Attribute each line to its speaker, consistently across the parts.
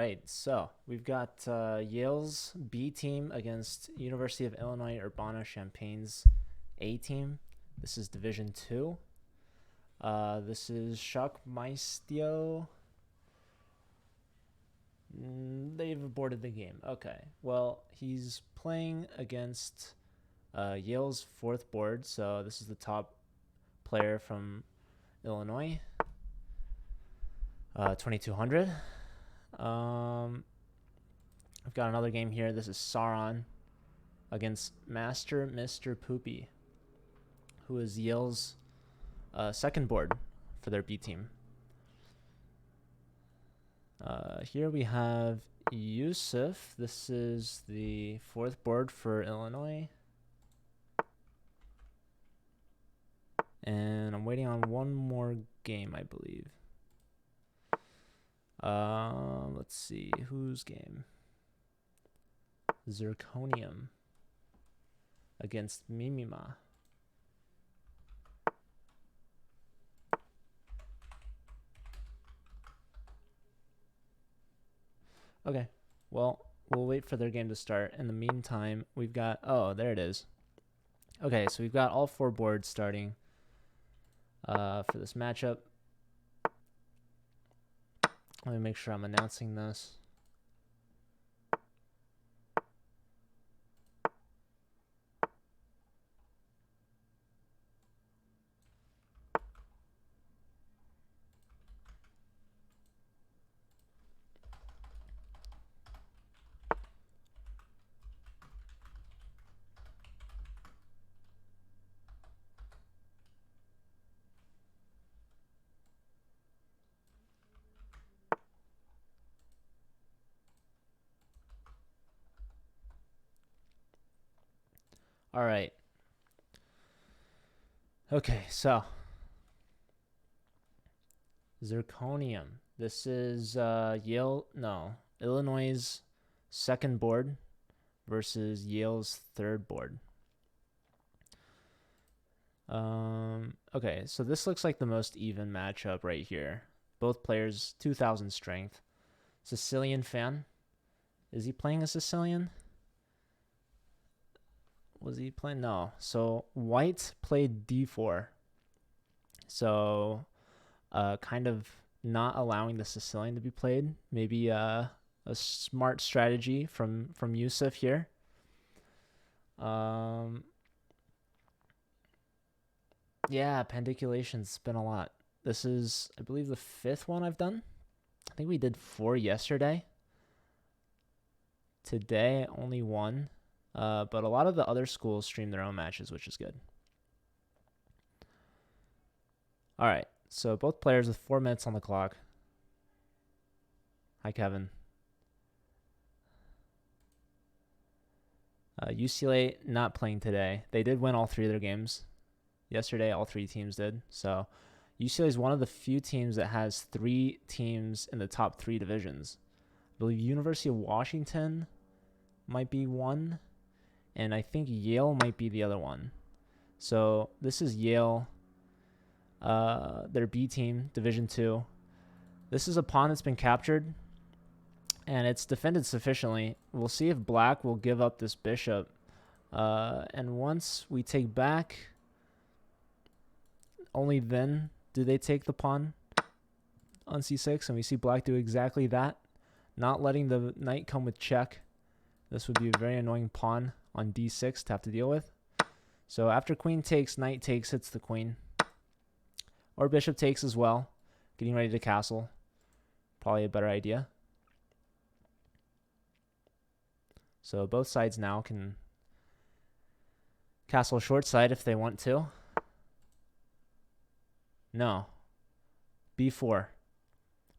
Speaker 1: right, so we've got Yale's B team against University of Illinois Urbana-Champaign's A team. This is Division 2. This is Shock Maestio. They've aborted the game. Okay, well, he's playing against Yale's 4th board, so this is the top player from Illinois, 2200. I've got another game here. This is Sauron against Master Mr. Poopy, who is Yale's 2nd board for their B team. Here we have Yusuf. This is the 4th board for Illinois. And I'm waiting on one more game, I believe. Let's see. Whose game? Zirconium against Mimima. Okay, well, we'll wait for their game to start. In the meantime, we've got... Oh, there it is. Okay, so we've got all 4 boards starting for this matchup. Let me make sure I'm announcing this. All right. Okay, so Zirconium. This is Illinois' 2nd board versus Yale's 3rd board. Okay, so this looks like the most even matchup right here. Both players 2000 strength. Sicilian fan. Is he playing a Sicilian? Was he playing? No. So white played D4. So kind of not allowing the Sicilian to be played. Maybe a smart strategy from Yusuf here. Yeah, pendiculation's been a lot. This is, I believe, the 5th one I've done. I think we did 4 yesterday. Today, only 1. But a lot of the other schools stream their own matches, which is good. All right, so both players with 4 minutes on the clock. Hi, Kevin. UCLA not playing today. They did win all 3 of their games. Yesterday, all 3 teams did. So UCLA is one of the few teams that has 3 teams in the top 3 divisions. I believe University of Washington might be one, and I think Yale might be the other one. So this is Yale, their B team, Division 2. This is a pawn that's been captured, and it's defended sufficiently. We'll see if black will give up this bishop. And once we take back, only then do they take the pawn on c6, and we see black do exactly that, not letting the knight come with check. This would be a very annoying pawn on d6 to have to deal with. So after queen takes, knight takes, hits the queen. Or bishop takes as well. Getting ready to castle. Probably a better idea. So both sides now can castle short side if they want to. No. b4.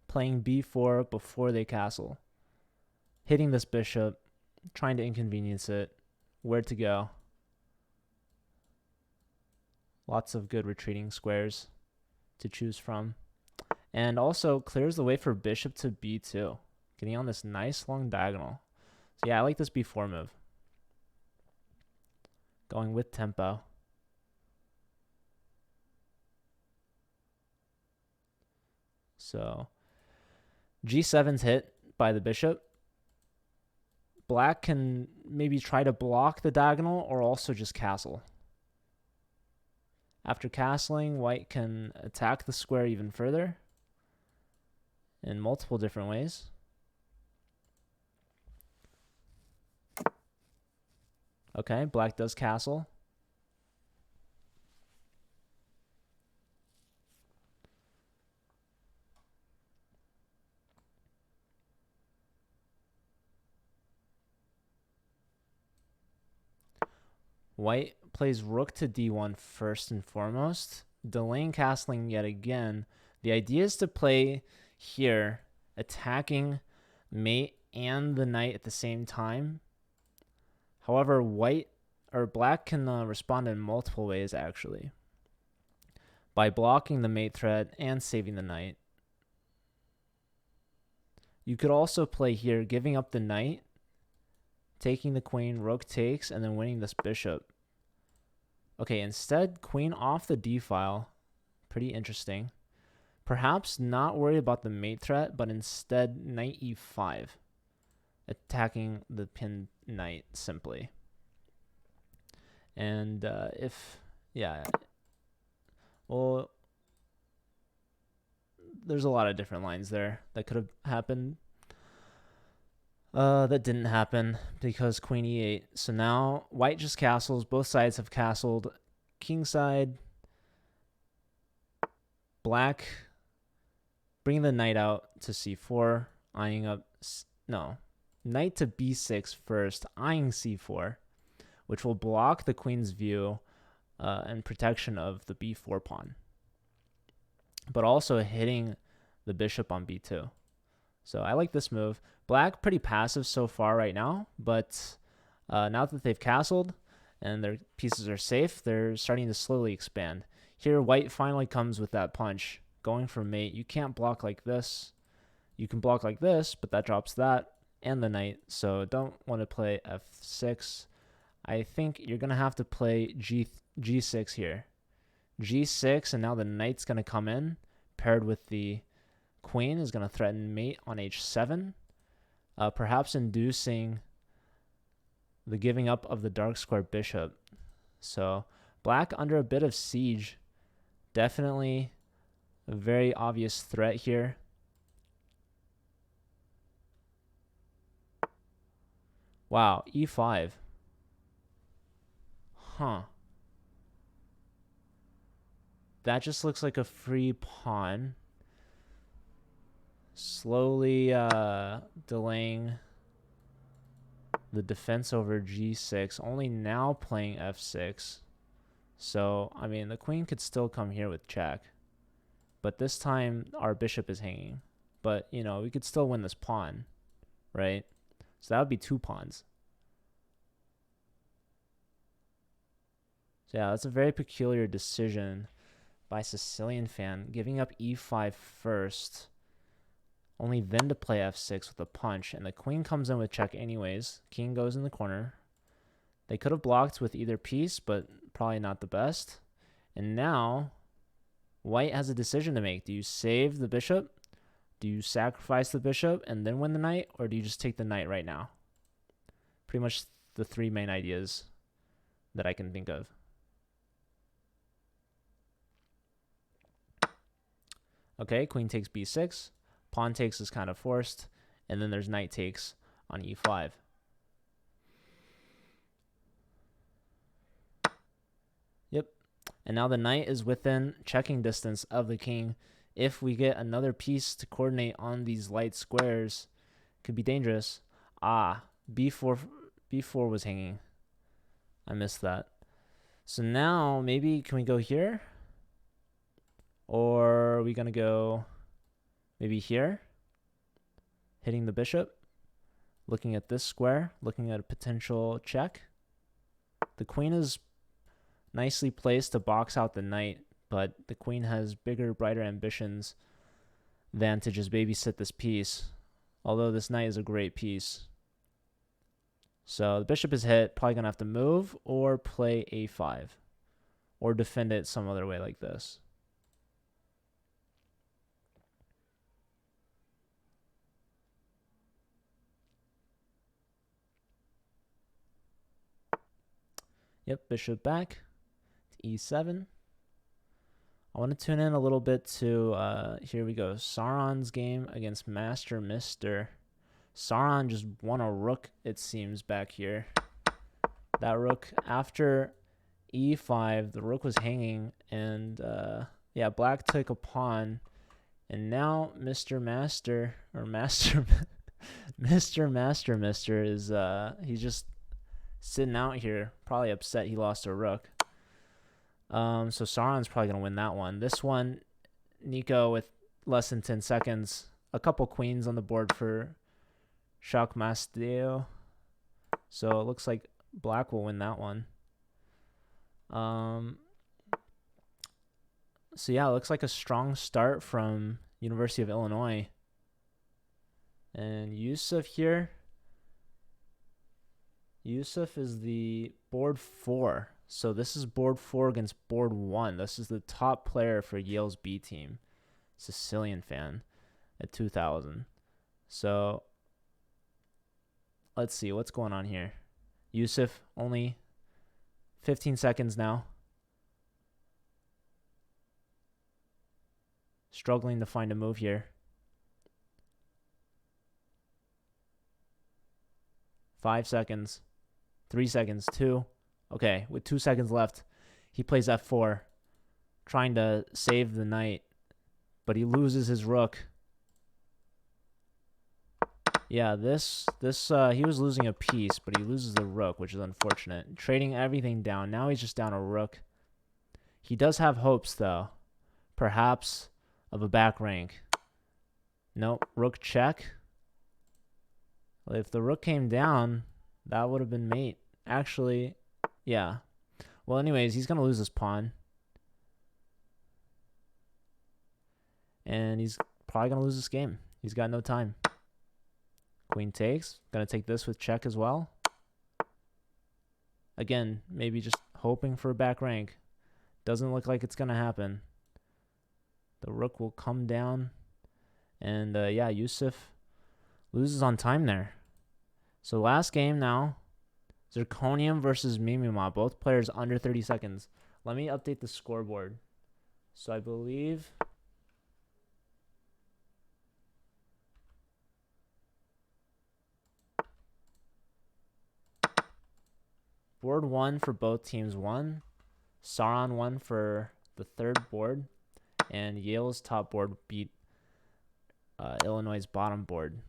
Speaker 1: Playing b4 before they castle. Hitting this bishop. Trying to inconvenience it. Where to go. Lots of good retreating squares to choose from. And also clears the way for bishop to b2. Getting on this nice long diagonal. So yeah, I like this b4 move. Going with tempo. So g7's hit. by the bishop. Black can maybe try to block the diagonal or also just castle. After castling, white can attack the square even further in multiple different ways. Okay, black does castle. White plays rook to d1 first and foremost, delaying castling yet again. The idea is to play here, attacking mate and the knight at the same time. However, black can respond in multiple ways, actually, by blocking the mate threat and saving the knight. You could also play here, giving up the knight, taking the queen, rook takes, and then winning this bishop. Okay, instead, queen off the d file. Pretty interesting. Perhaps not worried about the mate threat, but instead knight e5, attacking the pinned knight simply. And well, there's a lot of different lines there that could have happened. That didn't happen because queen e8. So now white just castles. Both sides have castled. Kingside. Black bringing the knight out to c4, eyeing up. No, knight to b6 first, eyeing c4, which will block the queen's view and protection of the b4 pawn, but also hitting the bishop on b2. So I like this move. Black pretty passive so far right now, but now that they've castled and their pieces are safe, they're starting to slowly expand. Here, white finally comes with that punch, going for mate. You can't block like this. You can block like this, but that drops that and the knight, so don't want to play f6. I think you're going to have to play g6 here. g6, and now the knight's going to come in, paired with the queen is going to threaten mate on h7, perhaps inducing the giving up of the dark square bishop. So black under a bit of siege. Definitely a very obvious threat here. Wow, e5. Huh. That just looks like a free pawn. Slowly delaying the defense over g6. Only now playing f6. So, I mean, the queen could still come here with check. But this time, our bishop is hanging. But, you know, we could still win this pawn, right? So that would be 2 pawns. So yeah, that's a very peculiar decision by Sicilian fan, giving up e5 first, only then to play f6 with a punch, and the queen comes in with check anyways. King goes in the corner. They could have blocked with either piece, but probably not the best. And now, white has a decision to make. Do you save the bishop? Do you sacrifice the bishop and then win the knight? Or do you just take the knight right now? Pretty much the 3 main ideas that I can think of. Okay, queen takes b6. Pawn takes is kind of forced. And then there's knight takes on e5. Yep. And now the knight is within checking distance of the king. If we get another piece to coordinate on these light squares, it could be dangerous. Ah, b4 was hanging. I missed that. So now maybe can we go here? Or are we going to go maybe here? Hitting the bishop. Looking at this square. Looking at a potential check. The queen is nicely placed to box out the knight, but the queen has bigger, brighter ambitions than to just babysit this piece. Although this knight is a great piece. So the bishop is hit. Probably going to have to move or play a5. Or defend it some other way like this. Yep, bishop back to e7. I want to tune in a little bit to, here we go, Sauron's game against Master Mister. Sauron just won a rook, it seems, back here. That rook, after e5, the rook was hanging, and yeah, black took a pawn, and now Mr. Master, or Master, Mr. Master Mister is, he's just sitting out here, probably upset he lost a rook. So Sauron's probably going to win that one. This one, Nico with less than 10 seconds. A couple queens on the board for Shockmaster. So it looks like black will win that one. So yeah, it looks like a strong start from University of Illinois. And Yusuf here. Yusuf is the board 4. So this is board 4 against board 1. This is the top player for Yale's B team. Sicilian fan at 2000. So let's see what's going on here. Yusuf, only 15 seconds now. Struggling to find a move here. 5 seconds. 3 seconds. 2. Okay, with 2 seconds left, he plays f4, trying to save the knight, but he loses his rook. Yeah, he was losing a piece, but he loses the rook, which is unfortunate. Trading everything down. Now he's just down a rook. He does have hopes, though, perhaps of a back rank. Nope, rook check. If the rook came down, that would have been mate. Actually, yeah. Well, anyways, he's going to lose this pawn. And he's probably going to lose this game. He's got no time. Queen takes. Going to take this with check as well. Again, maybe just hoping for a back rank. Doesn't look like it's going to happen. The rook will come down. And, yeah, Yusuf loses on time there. So last game now. Zirconium versus Mimima. Both players under 30 seconds. Let me update the scoreboard. So I believe board 1 for both teams won. Sauron won for the third board. And Yale's top board beat Illinois' bottom board.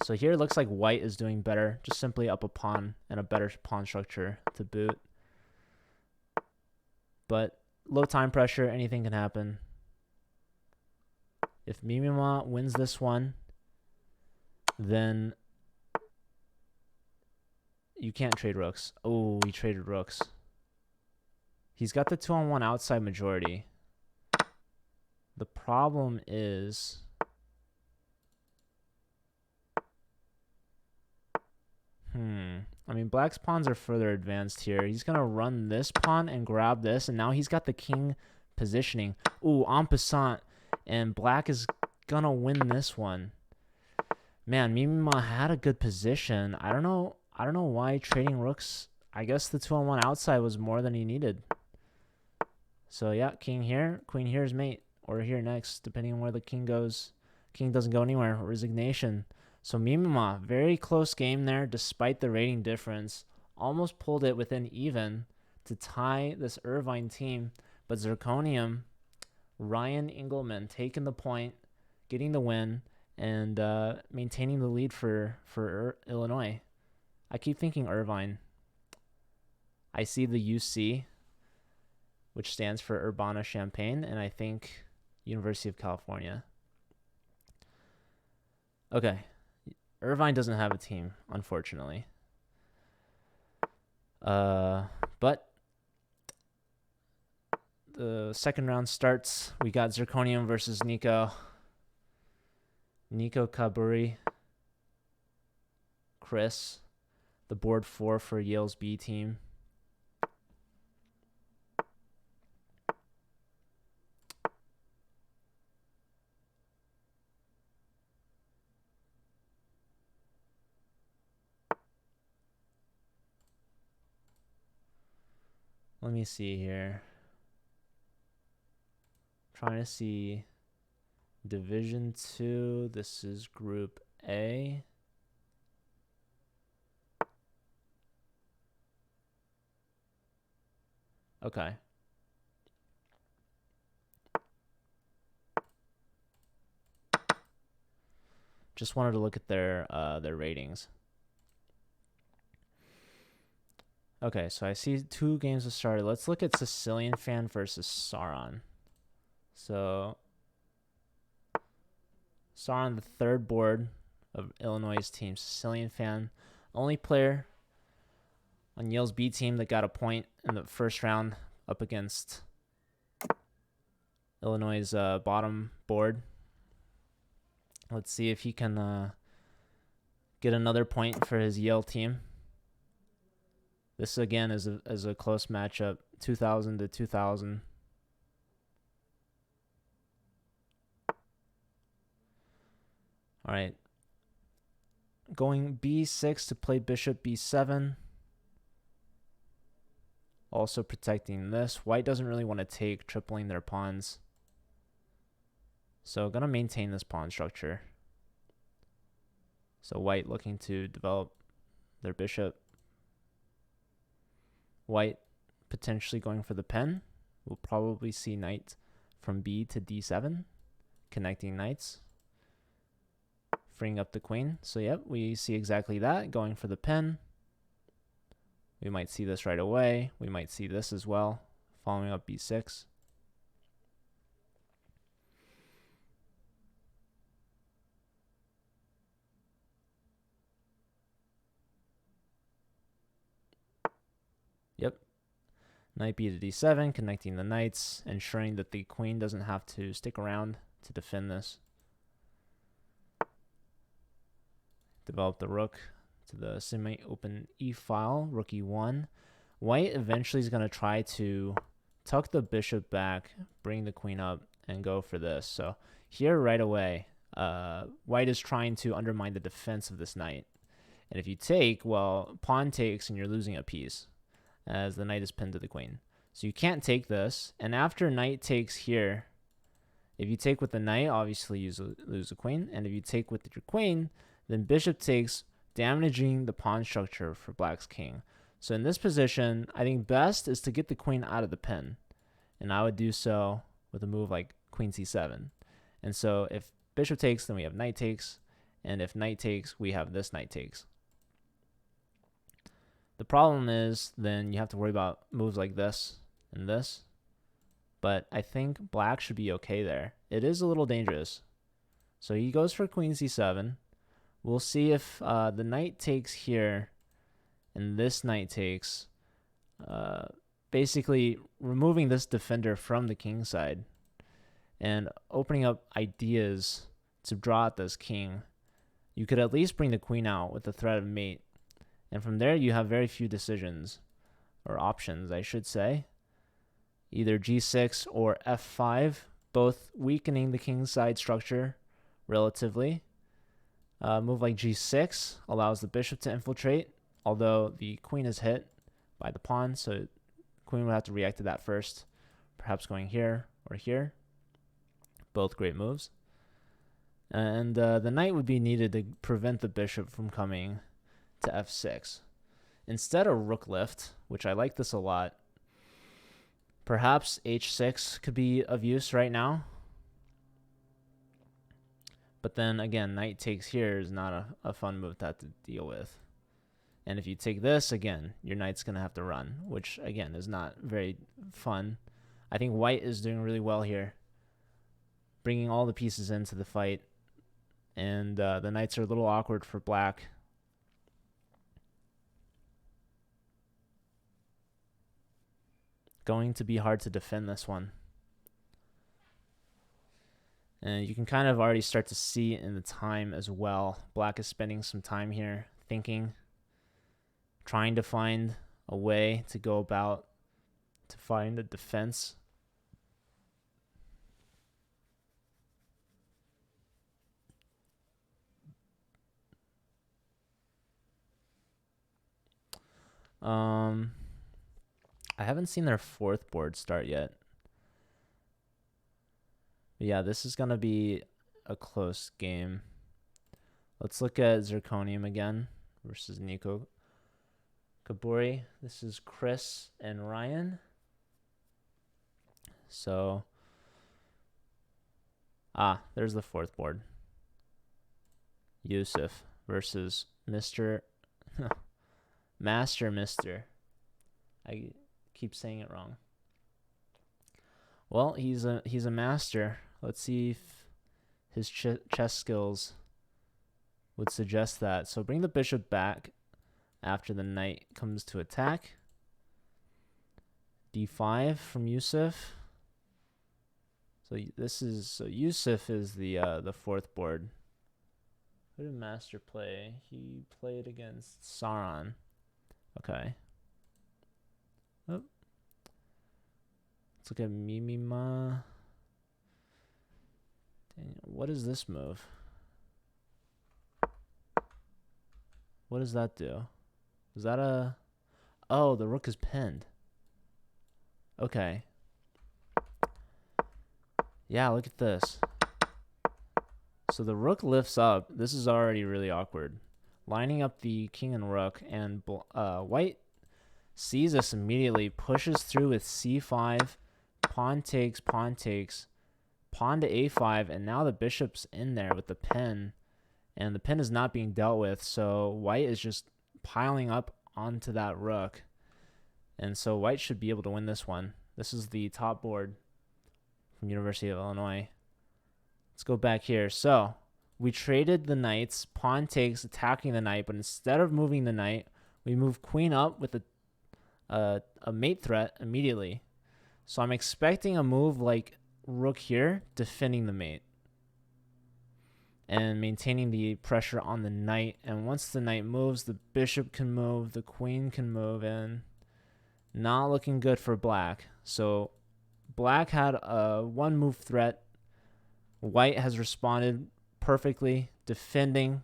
Speaker 1: So here it looks like white is doing better. Just simply up a pawn and a better pawn structure to boot. But low time pressure, anything can happen. If Mimima wins this one, then you can't trade rooks. Oh, he traded rooks. He's got the 2-on-1 outside majority. The problem is I mean, black's pawns are further advanced here. He's going to run this pawn and grab this, and now he's got the king positioning. Ooh, en passant, and black is going to win this one. Man, Mimima had a good position. I don't know why trading rooks. I guess the 2-on-1 outside was more than he needed. So, yeah, king here, queen here is mate, or here next, depending on where the king goes. King doesn't go anywhere. Resignation. So Mimima, very close game there despite the rating difference. Almost pulled it within even to tie this Irvine team. But Zirconium, Ryan Engelman taking the point, getting the win, and maintaining the lead for Illinois. I keep thinking Irvine. I see the UC, which stands for Urbana-Champaign, and I think University of California. Okay. Irvine doesn't have a team, unfortunately. But the second round starts. We got Zirconium versus Nico. Nico Kaburi. Chris. The board 4 for Yale's B team. Let me see here. Trying to see Division 2. This is Group A. Okay. Just wanted to look at their ratings. Okay, so I see 2 games have started. Let's look at Sicilian Fan versus Sauron. So Sauron, the 3rd board of Illinois' team. Sicilian Fan, only player on Yale's B team that got a point in the first round up against Illinois' bottom board. Let's see if he can get another point for his Yale team. This again is a close matchup, 2000 to 2000. All right. Going B6 to play bishop B7. Also protecting this. White doesn't really want to take, tripling their pawns. So gonna maintain this pawn structure. So white looking to develop their bishop. White potentially going for the pen. We'll probably see knight from B to D7, connecting knights, freeing up the queen. So yep, we see exactly that, going for the pen. We might see this right away. We might see this as well, following up B6. Yep. Knight B to D7, connecting the knights, ensuring that the queen doesn't have to stick around to defend this. Develop the rook to the semi-open E file, rook E1. White eventually is going to try to tuck the bishop back, bring the queen up, and go for this. So here right away, white is trying to undermine the defense of this knight. And if you take, well, pawn takes and you're losing a piece, as the knight is pinned to the queen. So you can't take this. And after knight takes here, if you take with the knight, obviously you lose the queen. And if you take with your queen, then bishop takes, damaging the pawn structure for black's king. So in this position, I think best is to get the queen out of the pin. And I would do so with a move like queen c7. And so if bishop takes, then we have knight takes. And if knight takes, we have this knight takes. The problem is then you have to worry about moves like this and this. But I think black should be okay there. It is a little dangerous. So he goes for queen c7. We'll see if the knight takes here and this knight takes. Basically removing this defender from the king side and opening up ideas to draw at this king. You could at least bring the queen out with the threat of mate. And from there, you have very few decisions, or options, I should say. Either g6 or f5, both weakening the king side structure relatively. Move like g6 allows the bishop to infiltrate, although the queen is hit by the pawn, so queen would have to react to that first, perhaps going here or here. Both great moves. And the knight would be needed to prevent the bishop from coming to f6. Instead of rook lift, which I like this a lot, perhaps h6 could be of use right now. But then again, knight takes here is not a fun move to have to deal with. And if you take this, again, your knight's going to have to run, which again is not very fun. I think white is doing really well here, bringing all the pieces into the fight. And the knights are a little awkward for black. Going to be hard to defend this one. And you can kind of already start to see in the time as well. Black is spending some time here thinking, trying to find a way to go about to find a defense. I haven't seen their fourth board start yet. But yeah, this is going to be a close game. Let's look at Zirconium again versus Nico Kaburi. This is Chris and Ryan. So, there's the fourth board. Yusuf versus Mr. Master Mister. I keep saying it wrong. Well, he's a master. Let's see if his chess skills would suggest that. So bring the bishop back after the knight comes to attack. D5 from Yusuf. So Yusuf is the fourth board. Who did Master play? He played against Sauron. Okay. Oh. Let's look at Mimima. What is this move? What does that do? Is that a... Oh, the rook is pinned. Okay. Yeah, look at this. So the rook lifts up. This is already really awkward. Lining up the king and rook, and white sees this immediately, pushes through with c5, pawn takes, pawn to a5, and now the bishop's in there with the pin, and the pin is not being dealt with, so white is just piling up onto that rook, and so white should be able to win this one. This is the top board from University of Illinois. Let's go back here. So we traded the knights, pawn takes, attacking the knight, but instead of moving the knight, we move queen up with a mate threat immediately. So I'm expecting a move like rook here, defending the mate and maintaining the pressure on the knight. And once the knight moves, the bishop can move, the queen can move, and not looking good for black. So black had a one move threat. White has responded perfectly, defending,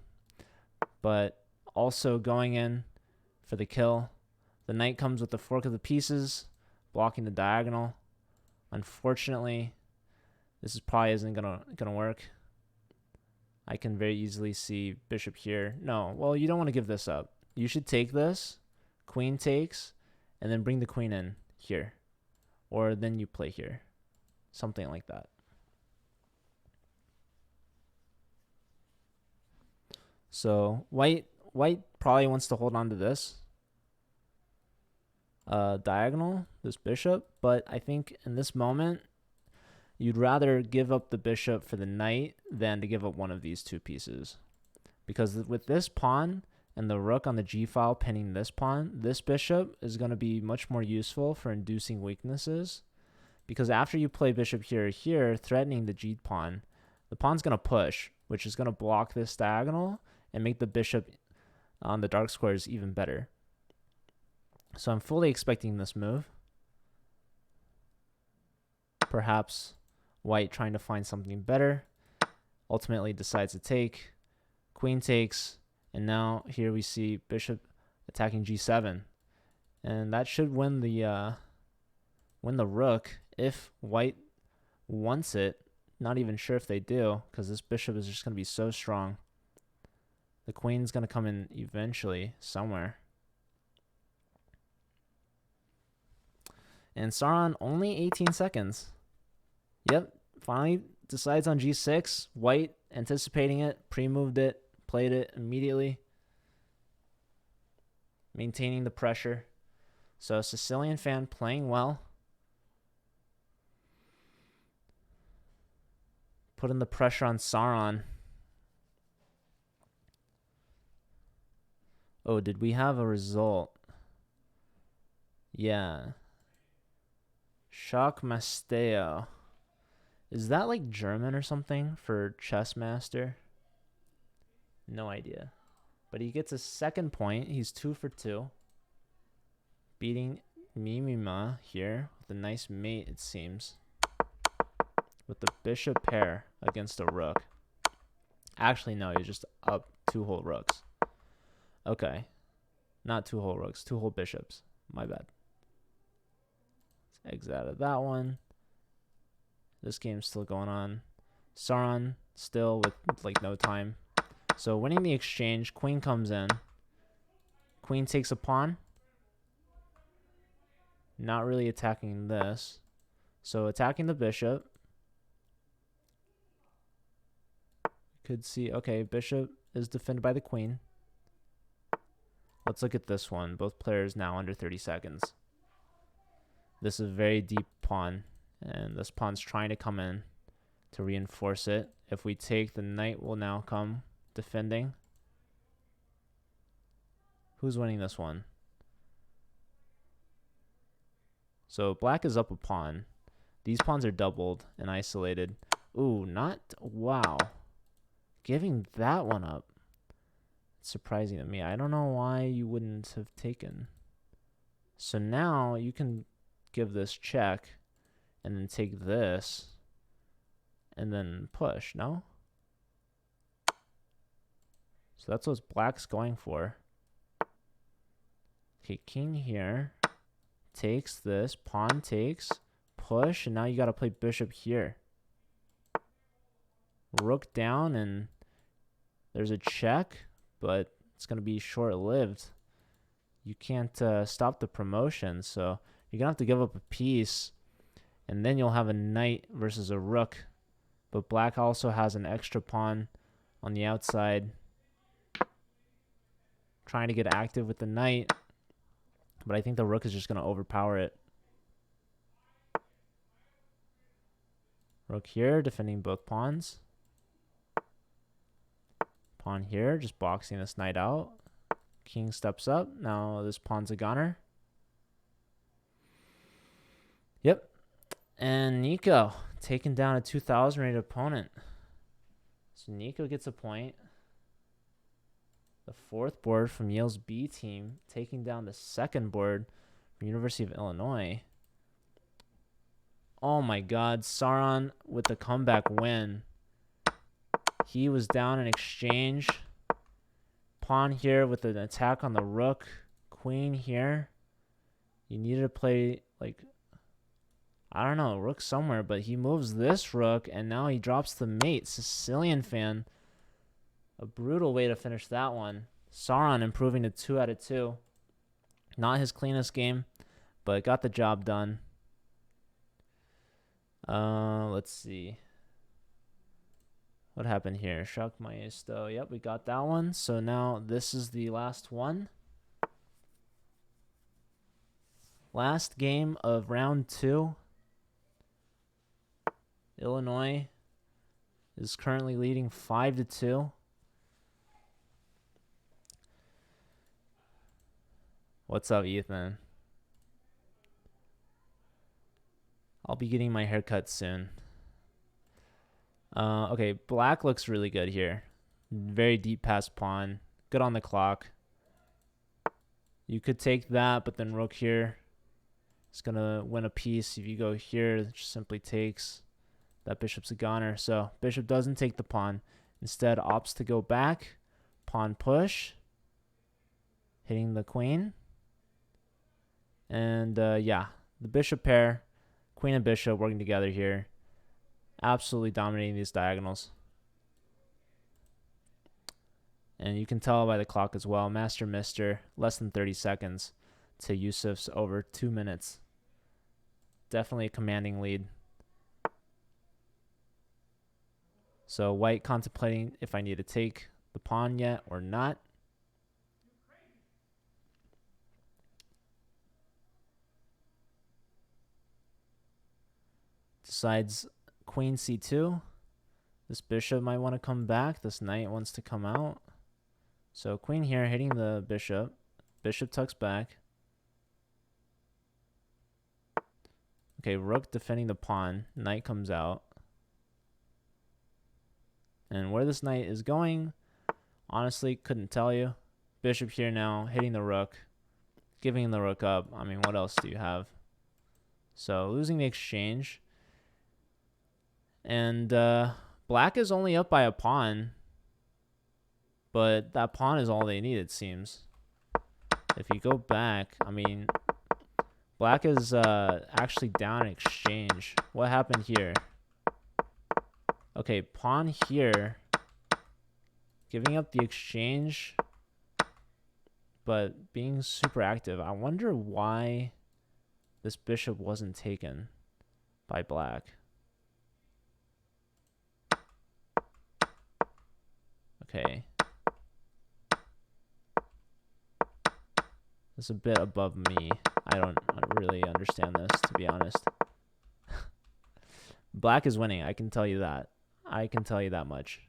Speaker 1: but also going in for the kill. The knight comes with the fork of the pieces, blocking the diagonal. Unfortunately, this is probably isn't gonna work. I can very easily see bishop here. No, well, you don't want to give this up. You should take this, queen takes, and then bring the queen in here. Or then you play here. Something like that. So white probably wants to hold on to this diagonal, this bishop, but I think in this moment you'd rather give up the bishop for the knight than to give up one of these two pieces, because with this pawn and the rook on the g file pinning this pawn, this bishop is going to be much more useful for inducing weaknesses, because after you play bishop here threatening the g pawn, the pawn's going to push, which is going to block this diagonal and make the bishop on the dark squares even better. So I'm fully expecting this move. Perhaps white trying to find something better. Ultimately decides to take. Queen takes. And now here we see bishop attacking g7. And that should win the rook if white wants it. Not even sure if they do, because this bishop is just going to be so strong. The queen's going to come in eventually somewhere. And Sauron, only 18 seconds. Yep, finally decides on g6. White anticipating it, pre-moved it, played it immediately. Maintaining the pressure. So Sicilian fan playing well. Putting the pressure on Sauron. Oh, did we have a result? Yeah. Shock Masteo. Is that like German or something for chess master? No idea. But he gets a second point. He's 2 for 2. Beating Mimima here with a nice mate, it seems. With the bishop pair against a rook. Actually, no, he's just up 2 whole rooks. Okay. Not 2 whole rooks, 2 whole bishops. My bad. Exit out of that one. This game's still going on. Sauron still with like no time. So winning the exchange, queen comes in. Queen takes a pawn. Not really attacking this. So attacking the bishop. Could see, okay, bishop is defended by the queen. Let's look at this one. Both players now under 30 seconds. This is a very deep pawn, and this pawn's trying to come in to reinforce it. If we take, the knight will now come defending. Who's winning this one? So black is up a pawn. These pawns are doubled and isolated. Ooh, not, wow. Giving that one up. It's surprising to me. I don't know why you wouldn't have taken. So now you can give this check and then take this and then push, no? So that's what black's going for. Okay, king here. Takes this, pawn takes, push, and now you got to play bishop here. Rook down, and there's a check, but it's going to be short-lived. You can't stop the promotion, so you're going to have to give up a piece, and then you'll have a knight versus a rook. But black also has an extra pawn on the outside, trying to get active with the knight. But I think the rook is just going to overpower it. Rook here, defending both pawns. Pawn here, just boxing this knight out. King steps up. Now this pawn's a goner. Yep. And Nico taking down a 2,000 rated opponent. So Nico gets a point. The fourth board from Yale's B team taking down the second board from University of Illinois. Oh my God, Sauron with the comeback win. He was down in exchange. Pawn here with an attack on the rook. Queen here. You needed to play, like, I don't know, rook somewhere, but he moves this rook, and now he drops the mate. Sicilian fan. A brutal way to finish that one. Sauron improving to 2 out of 2. Not his cleanest game, but got the job done. Let's see. What happened here? Shock Maestro. Yep, we got that one. So now this is the last one. Last game of round 2. Illinois is currently leading 5-2. What's up, Ethan? I'll be getting my haircut soon. Okay, black looks really good here. Very deep pass pawn. Good on the clock. You could take that, but then rook here. It's going to win a piece. If you go here, it just simply takes. That bishop's a goner. So bishop doesn't take the pawn. Instead, opts to go back. Pawn push. Hitting the queen. And yeah, the bishop pair, queen and bishop working together here. Absolutely dominating these diagonals. And you can tell by the clock as well. Master Mister, less than 30 seconds to Yusuf's over 2 minutes. Definitely a commanding lead. So white contemplating if I need to take the pawn yet or not. Decides queen c2. This bishop might want to come back. This knight wants to come out. So queen here hitting the bishop. Bishop tucks back. Okay, rook defending the pawn. Knight comes out. And where this knight is going, honestly, couldn't tell you. Bishop here now hitting the rook. Giving the rook up. I mean, what else do you have? So losing the exchange. And black is only up by a pawn, but that pawn is all they need, it seems. If you go back, I mean, Black is actually down in exchange. What happened here? Okay, pawn here. Giving up the exchange, but being super active. I wonder why this bishop wasn't taken by black. Okay. It's a bit above me. I don't really understand this, to be honest. Black is winning. I can tell you that. I can tell you that much.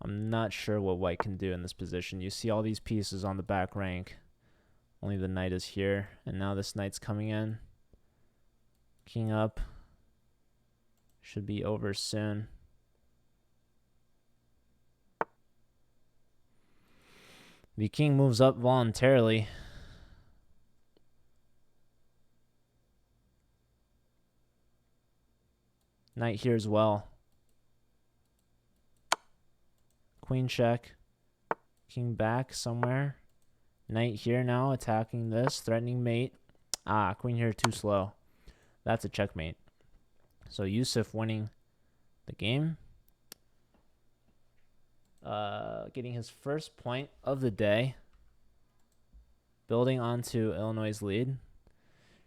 Speaker 1: I'm not sure what white can do in this position. You see all these pieces on the back rank. Only the knight is here. And now this knight's coming in. King up. Should be over soon. The king moves up voluntarily. Knight here as well. Queen check. King back somewhere. Knight here now attacking this. Threatening mate. Ah, queen here too slow. That's a checkmate. So Yusuf winning the game. Getting his first point of the day. Building onto Illinois' lead.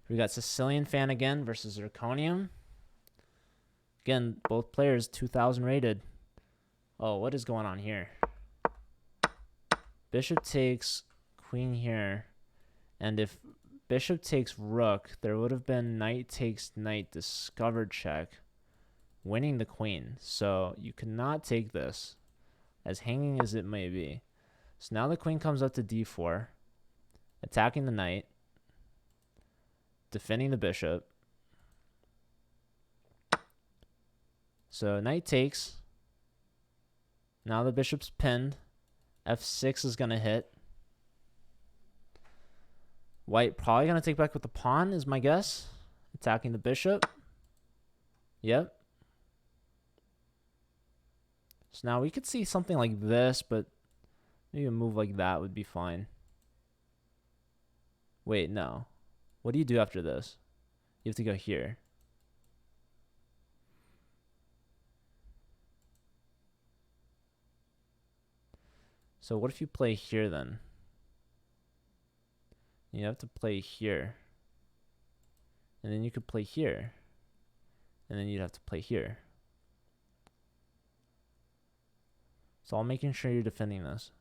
Speaker 1: We got Sicilian fan again versus Zirconium. Again, both players 2,000 rated. Oh, what is going on here? Bishop takes queen here. And if bishop takes rook, there would have been knight takes knight discovered check, winning the queen. So you cannot take this, as hanging as it may be. So now the queen comes up to d4, attacking the knight, defending the bishop. So knight takes. Now the bishop's pinned. f6 is going to hit. White probably going to take back with the pawn is my guess. Attacking the bishop. Yep. So now we could see something like this, but maybe a move like that would be fine. Wait, no. What do you do after this? You have to go here. So what if you play here then? You have to play here. And then you could play here. And then you'd have to play here. So I'm making sure you're defending this.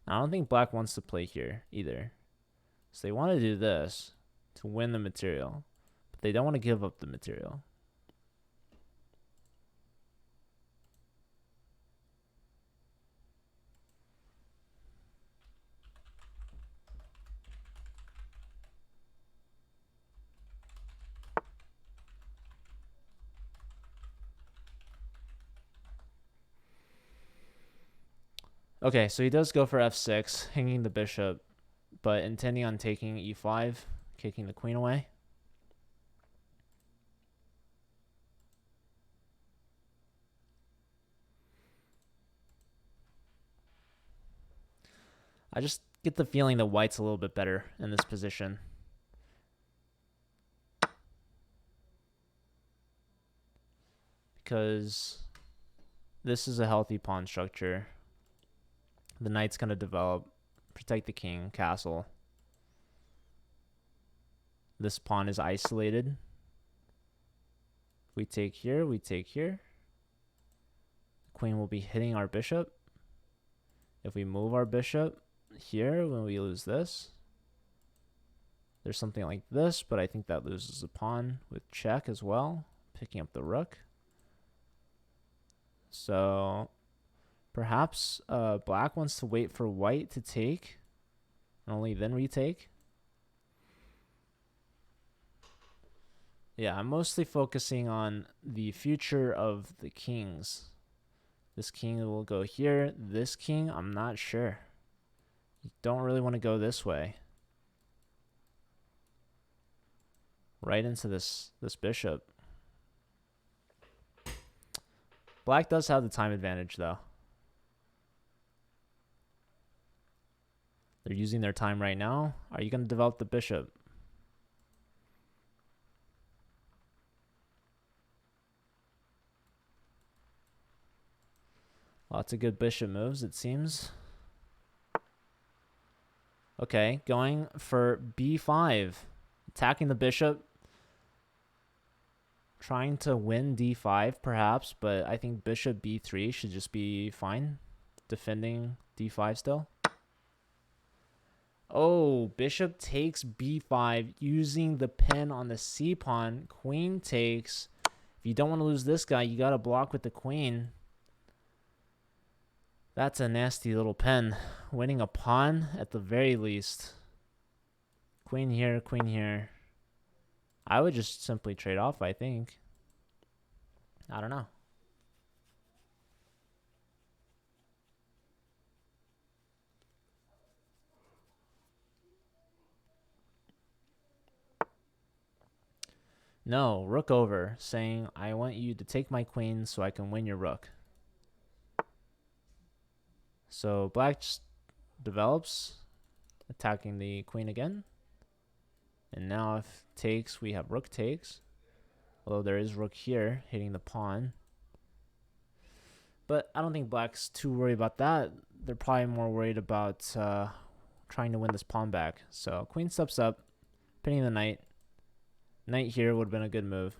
Speaker 1: I don't think black wants to play here either. So they want to do this to win the material. But they don't want to give up the material. Okay, so he does go for f6, hanging the bishop, but intending on taking e5, kicking the queen away. I just get the feeling that white's a little bit better in this position. Because this is a healthy pawn structure. The knight's going to develop, protect the king, castle. This pawn is isolated. We take here, we take here. The queen will be hitting our bishop. If we move our bishop here, when we lose this. There's something like this, but I think that loses a pawn with check as well, picking up the rook. So perhaps black wants to wait for white to take, and only then retake. Yeah, I'm mostly focusing on the future of the kings. This king will go here. This king, I'm not sure. You don't really want to go this way. Right into this bishop. Black does have the time advantage, though. They're using their time right now. Are you going to develop the bishop? Lots of good bishop moves, it seems. Okay, going for b5. Attacking the bishop. Trying to win d5, perhaps, but I think bishop b3 should just be fine. Defending d5 still. Oh, bishop takes b5 using the pin on the c pawn. Queen takes. If you don't want to lose this guy, you got to block with the queen. That's a nasty little pin. Winning a pawn at the very least. Queen here, queen here. I would just simply trade off, I think. I don't know. No, rook over, saying I want you to take my queen so I can win your rook. So black just develops, attacking the queen again. And now if takes, we have rook takes. Although there is rook here hitting the pawn. But I don't think black's too worried about that. They're probably more worried about trying to win this pawn back. So queen steps up, pinning the knight. Knight here would have been a good move.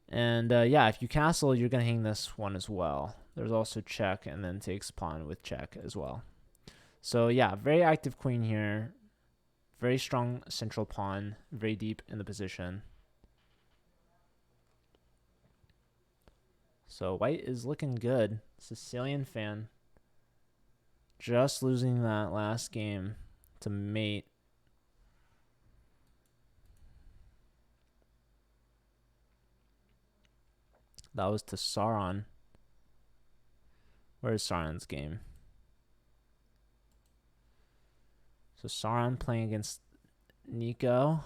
Speaker 1: And yeah, if you castle, you're going to hang this one as well. There's also check and then takes pawn with check as well. So yeah, very active queen here. Very strong central pawn. Very deep in the position. So white is looking good. Sicilian fan. Just losing that last game to mate. That was to Sauron. Where's Sauron's game? So Sauron playing against Nico.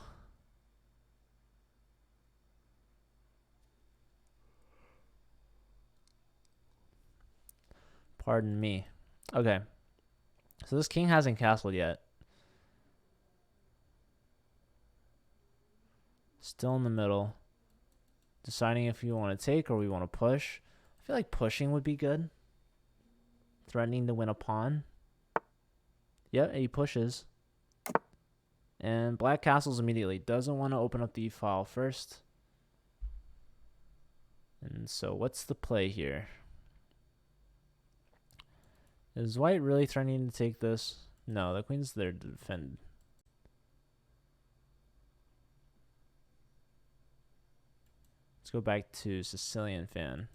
Speaker 1: Pardon me. Okay. So this king hasn't castled yet. Still in the middle. Deciding if we want to take or we want to push. I feel like pushing would be good. Threatening to win a pawn. Yep, he pushes. And black castles immediately. Doesn't want to open up the e-file first. And so what's the play here? Is white really threatening to take this? No, the queen's there to defend. Let's go back to Sicilian fan.